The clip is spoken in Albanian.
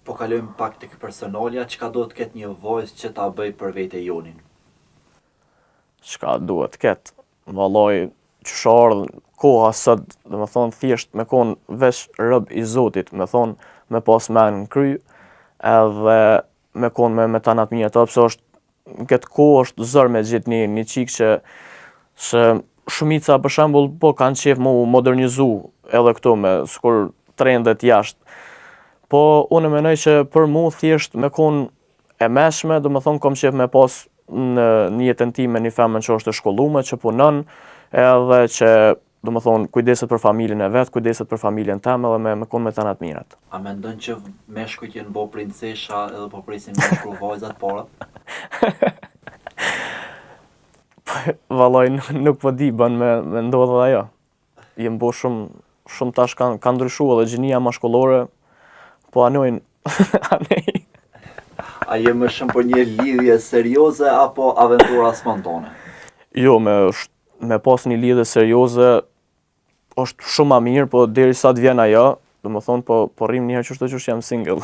Po kalojmë pak tek personalja, çka do të ketë një vajzë që ta bëj për vete jonin? Çka duhet ketë? Vallai, që ardhën koha sot, dhe me thonë thjesht me konë veç rob i Zotit, me thonë me pas men në kry, edhe me konë me tanat mija të pse është në këtë kohë është zor me gjetë një qik që shumica për shembull po kanë qef mu modernizu edhe këto me sikur trendet jashtë. Po unë menoj që për mu thjesht me konë e meshme, do me thonë kom qef me pas në jetën time një femën që është e shkollume, që punon, edhe që do me thonë kujdeset për familjen e vet, kujdeset për familjen teme dhe me konë me tanat mirat. A mendon që meshkujt janë bo princesha edhe po presin me shkru vajzat para? Vallai nuk po di bën me ndodh ajo. Jem bo shumë tash kanë ndryshu edhe gjinia mashkullore, po anojnë, anej. A je më shumë për një lidhje serioze apo aventura spontane? Jo, me pas një lidhje serioze është shumë ma mirë, po derisa të vjen ajo, do me thonë po rrim njëherë qështu që jam single.